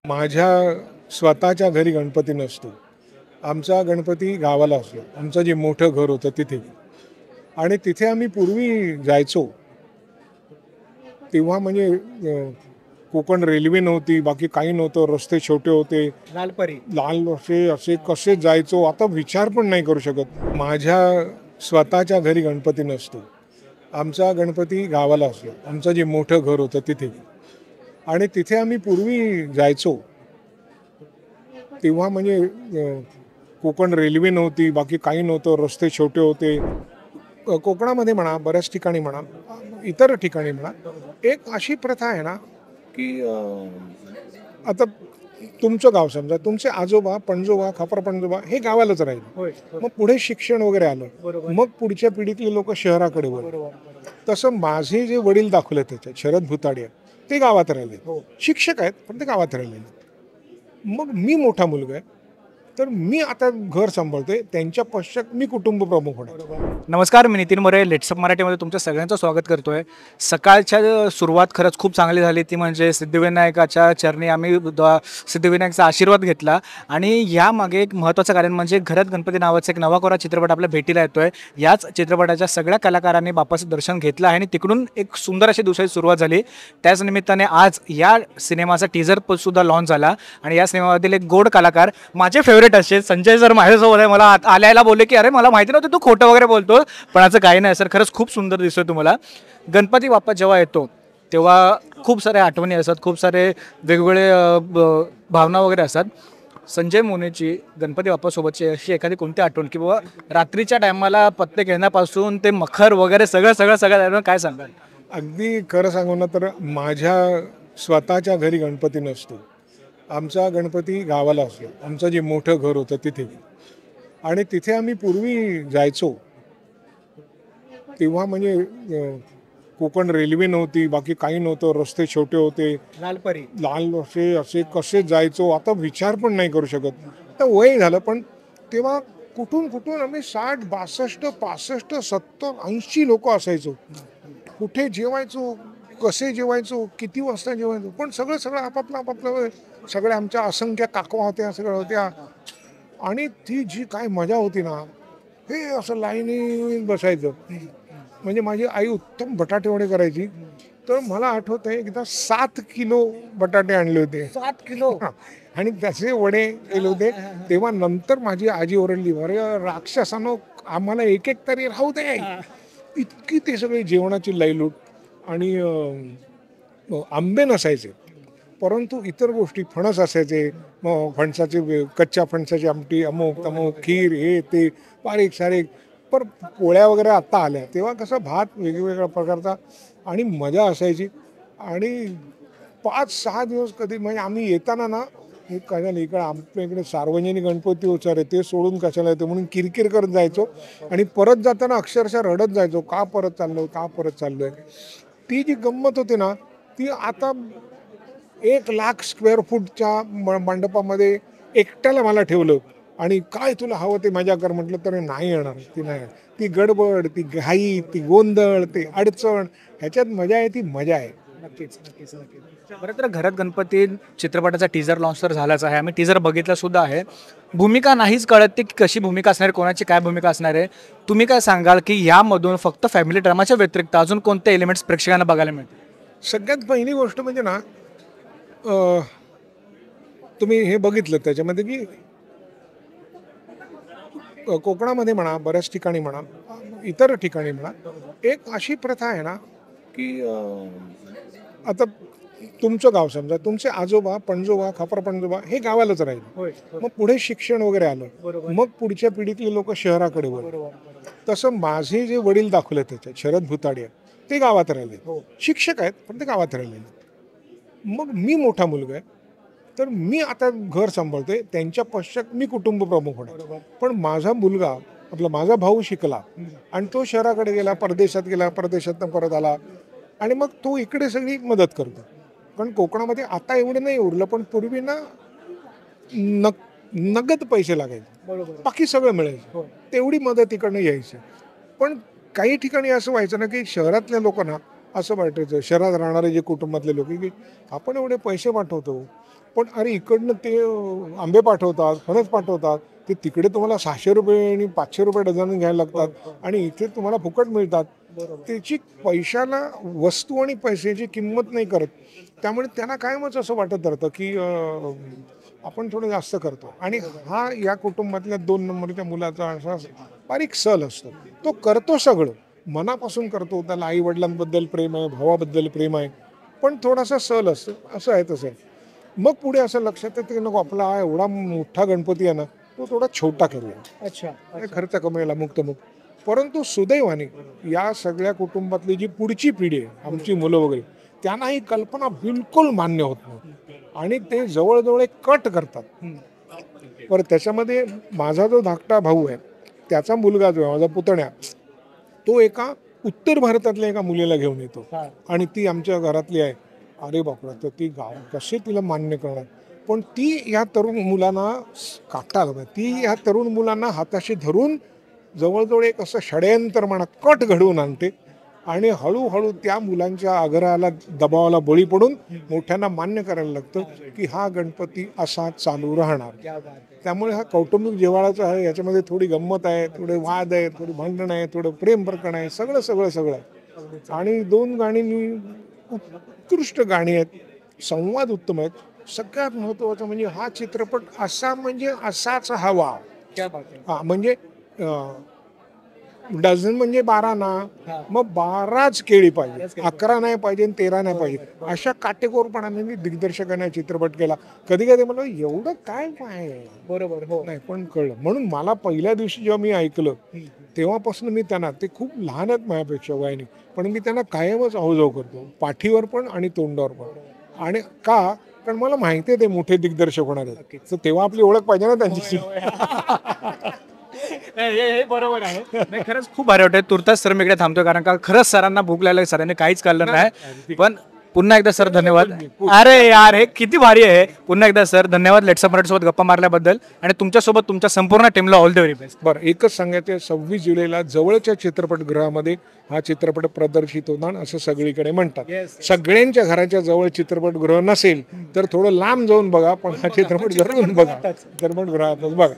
माझ्या स्वतःच्या घरी गणपती नसतो. आमचा गणपती गावाला असतो. आमचं जे मोठं घर होतं तिथे. आणि तिथे आम्ही पूर्वी जायचो. तेव्हा म्हणजे कोकण रेल्वे नव्हती, बाकी काही नव्हतं, रस्ते छोटे होते, लाल असे असे कसे जायचो आता विचार पण नाही करू शकत. माझ्या स्वतःच्या घरी गणपती नसतो. आमचा गणपती गावाला असतो. आमचं जे मोठं घर होतं तिथे. आणि तिथे आम्ही पूर्वी जायचो. तेव्हा म्हणजे कोकण रेल्वे नव्हती, बाकी काही नव्हतं, रस्ते छोटे होते. कोकणामध्ये म्हणा, बऱ्याच ठिकाणी म्हणा, इतर ठिकाणी म्हणा, एक अशी प्रथा आहे ना, की आता तुमचं गाव समजा, तुमचे आजोबा पणजोबा खापरपणजोबा हे गावालाच राहिले. मग पुढे शिक्षण वगैरे आलं, मग पुढच्या पिढीतले लोक शहराकडे वळले. तसं माझे जे वडील दाखवले त्याच्यात शरद भुताडिया, ते गावात राहिले, शिक्षक आहेत पण ते गावात राहिलेले. मग मी मोठा मुलगा आहे, तर मी आता घर सांभाळतोय, त्यांच्या पश्चात मी कुटुंब प्रमुख होणार. नमस्कार, मी नितीन मोरे लेट्सअप मराठीमध्ये तुमच्या सगळ्यांचं स्वागत करतोय. सकाळच्या सुरुवात खरंच खूप चांगली झाली, ती म्हणजे सिद्धिविनायकाच्या चरणी आम्ही सिद्धिविनायकचा आशीर्वाद घेतला. आणि यामागे एक महत्त्वाचं कारण म्हणजे घरात गणपती नावाचा एक नवा कोरा चित्रपट आपल्या भेटीला येतोय. याच चित्रपटाच्या सगळ्या कलाकारांनी बाप्पाचं दर्शन घेतलं आहे आणि तिकडून एक सुंदर अशी दुसरी सुरुवात झाली. त्याच निमित्ताने आज या सिनेमाचा टीझर सुद्धा लॉन्च झाला आणि या सिनेमामधील एक गोड कलाकार माझे फेवरेट असे संजय सर माझ्यासोबत आहे. मला आल्याला बोलले की अरे मला माहिती नव्हतं तू खोटं वगैरे बोलतो, पण असं काही नाही सर, खरंच खूप सुंदर दिसतोय तुम्हाला. गणपती बाप्पा जेव्हा येतो तेव्हा खूप साऱ्या आठवणी असतात, खूप सारे वेगवेगळे भावना वगैरे असतात. संजय मोनेची गणपती बाप्पासोबतची अशी एखादी कोणती आठवण की बाबा रात्रीच्या टायमाला पत्ते खेळण्यापासून ते मखर वगैरे सगळं काय सांगाल? अगदी खरं सांगू ना, तर माझ्या स्वतःच्या घरी गणपती नसतो. आमचा गणपती गावाला असतो. आमचं जे मोठं घर होतं तिथे. आणि तिथे आम्ही पूर्वी जायचो. तेव्हा म्हणजे कोकण रेल्वे नव्हती, बाकी काही नव्हतं, रस्ते छोटे होते, लाल असे असे कसे जायचो आता विचार पण नाही करू शकत. तर वय झालं, पण तेव्हा कुठून कुठून आम्ही 60, 62, 65, 70, 80 लोक असायचो. कुठे जेवायचो, कसे जेवायचो, किती वाजता जेवायचो, पण सगळं आपापलं सगळ्या आमच्या असंख्य काकवा होत्या, सगळ्या होत्या. आणि ती जी काय मजा होती ना, हे असं लाईनी बसायचं. म्हणजे माझी आई उत्तम बटाटे वडे करायची. तर मला आठवत आहे एकदा 7 किलो बटाटे आणले होते. 7 किलो आणि त्याचे वडे केले होते. तेव्हा नंतर माझी आजी ओरडली, अरे राक्षसानो, आम्हाला एक एक तरी राहू दे. इतकी ते सगळे जेवणाची लयलूट. आणि आंबे नसायचे, परंतु इतर गोष्टी फणस असायचे. मग कच्च्या फणसाची आमटी, अमुक तमुक, खीर, हे ते बारीक सारीक. पण पोळ्या वगैरे आत्ता आल्या, तेव्हा कसं भात वेगवेगळ्या प्रकारचा आणि मजा असायची. आणि 5-6 दिवस कधी म्हणजे आम्ही येताना ना, हे कशाला इकडे आमच्या इकडे सार्वजनिक गणपती उत्सव आहे, ते सोडून कशाला येतो म्हणून किरकिर करत जायचो. आणि परत जाताना अक्षरशः रडत जायचो, का परत चाललोय. ती जी गंमत होती ना, ती आता 1,00,000 स्क्वेअर फूटच्या मंडपामध्ये एकट्याला मला ठेवलं आणि काय तुला हवं ते मजा कर म्हटलं तर नाही येणार. ती गडबड, ती घाई, ती गोंधळ, ते अडचण, ह्याच्यात मजा आहे, ती मजा आहे. नक्कीच. बरं, तर घरात गणपती चित्रपटाचा टीझर लॉन्च तर झालाच आहे, आम्ही टीझर बघितला सुद्धा आहे. भूमिका नाहीच कळत ती कशी भूमिका असणार आहे, कोणाची काय भूमिका असणार आहे. तुम्ही काय सांगाल की यामधून फक्त फॅमिली ड्रामाच्या व्यतिरिक्त अजून कोणते एलिमेंट्स प्रेक्षकांना बघायला मिळतील? सगळ्यात पहिली गोष्ट म्हणजे ना, तुम्ही हे बघितलं त्याच्यामध्ये की कोकणामध्ये म्हणा, बऱ्याच ठिकाणी म्हणा, इतर ठिकाणी म्हणा, एक अशी प्रथा आहे ना, की आता तुमचं गाव समजा, तुमचे आजोबा पणजोबा खापरपणजोबा हे गावालाच राहिले. मग पुढे शिक्षण वगैरे आलं, मग पुढच्या पिढीतले लोक शहराकडे वळले. तसं माझे जे वडील दाखवले त्याच्यात शरद भुताडिया, ते गावात राहिले, शिक्षक आहेत पण ते गावात राहिलेले. मग मी मोठा मुलगा आहे, तर मी आता घर सांभाळतोय, त्यांच्या पश्चात मी कुटुंब प्रमुख होणार. पण माझा मुलगा, माझा भाऊ शिकला आणि तो शहराकडे गेला, परदेशात गेला, परदेशातनं परत आला आणि मग तो इकडे सगळी मदत करतो. कारण कोकणामध्ये आता एवढं नाही उरलं, पण पूर्वी ना नगद पैसे लागायचे, बाकी सगळं मिळायचं, तेवढी मदत इकडनं यायची. पण काही ठिकाणी असं व्हायचं ना, की शहरातल्या लोकांना असं वाटायचं शहरात राहणारे जे कुटुंबातले लोक की आपण एवढे पैसे पाठवतो, पण अरे इकडनं ते आंबे पाठवतात, फणस पाठवतात, ते तिकडे तुम्हाला 600 रुपये आणि 500 रुपये डझन घ्यायला लागतात आणि इथे तुम्हाला फुकट मिळतात. त्याची पैशाला वस्तू आणि पैशाची किंमत नाही करत. त्यामुळे त्यांना कायमच असं वाटत राहतं की आपण थोडं जास्त करतो. आणि हा या कुटुंबातल्या 2 नंबरच्या मुलाचा असा बारीक सल असतो. तो करतो सगळं, मनापासून करतो, त्याला आई वडिलांबद्दल प्रेम आहे, भावाबद्दल प्रेम आहे, पण थोडासा सल असतो. असं आहे तसं आहे. मग पुढे असं लक्षात येतं की नको आपला हा एवढा मोठा गणपती आहे ना, तो थोडा छोटा करूया. अच्छा. खर्च कमी मुक्त. परंतु सुदैवाने या सगळ्या कुटुंबातली जी पुढची पिढी आहे, आमची मुलं वगैरे, त्यांना ही कल्पना बिलकुल मान्य होत नाही आणि ते जवळजवळ एक कट करतात. बरं, त्याच्यामध्ये माझा जो धाकटा भाऊ आहे, त्याचा मुलगा जो आहे माझा पुतण्या, तो एका उत्तर भारतातल्या एका मुलीला घेऊन येतो आणि ती आमच्या घरातली आहे. अरे बापरे, तर ती गाव कसे तिला मान्य करणार. पण ती या तरुण मुलांना काटा लागतात. ती या तरुण मुलांना हाताशी धरून जवळजवळ एक असं षडयंत्र म्हणा कट घडवून आणते आणि हळूहळू त्या मुलांच्या आग्रहाला दबावाला बळी पडून मोठ्यांना मान्य करायला लागतं की हा गणपती असा चालू राहणार. त्यामुळे हा कौटुंबिक जिव्हाळाचा आहे. याच्यामध्ये थोडी गंमत आहे, थोडे वाद आहे, थोडी भांडण आहे, थोडं प्रेम प्रकरण आहे, सगळं सगळं सगळं आहे. आणि 2 गाणी उत्कृष्ट गाणी आहेत, संवाद उत्तम आहेत. सगळ्यात महत्त्वाचं म्हणजे हा चित्रपट असा म्हणजे असाच हवा. हा म्हणजे डझन म्हणजे 12 ना, मग 12च केळी पाहिजे, 11 नाही पाहिजे आणि 13 नाही पाहिजे, अशा काटेकोरपणाने मी दिग्दर्शकाने चित्रपट केला. कधी कधी मला एवढं काय आहे, बरोबर, हो नाही पण कळलं. म्हणून मला पहिल्या दिवशी जेव्हा मी ऐकलं तेव्हापासून मी त्यांना, ते खूप लहान आहेत माझ्यापेक्षा वयाने, पण मी त्यांना कायमच अहोजाव करतो, पाठीवर पण आणि तोंडावर पण. आणि का, कारण मला माहिती आहे ते मोठे दिग्दर्शक होणार आहेत, तर तेव्हा आपली ओळख पाहिजे ना त्यांची. हे बरोबर आहे. नाही, खरंच खूप भारी वाटतंय. तुर्तास सर मी इकडे थांबतोय कारण का खरंच सरांना भूक लागली, सरांनी काहीच कळलं नाही. पण पुन्हा एकदा सर धन्यवाद. अरे यार, हे किती भारी आहे. पुन्हा एकदा सर धन्यवाद लेट्स मराठी सोबत गप्पा मारल्याबद्दल आणि तुमच्यासोबत तुमच्या संपूर्ण टीमला ऑल द व्हेरी बेस्ट. बरं, एकच सांगायचं, 26 जुलैला जवळच्या चित्रपटगृहामध्ये हा चित्रपट प्रदर्शित होणार असं सगळीकडे म्हणतात. सगळ्यांच्या घराच्या जवळ चित्रपटगृह नसेल तर थोडं लांब जाऊन बघा, पण हा चित्रपट जरूर बघा, चित्रपटगृहातच बघा.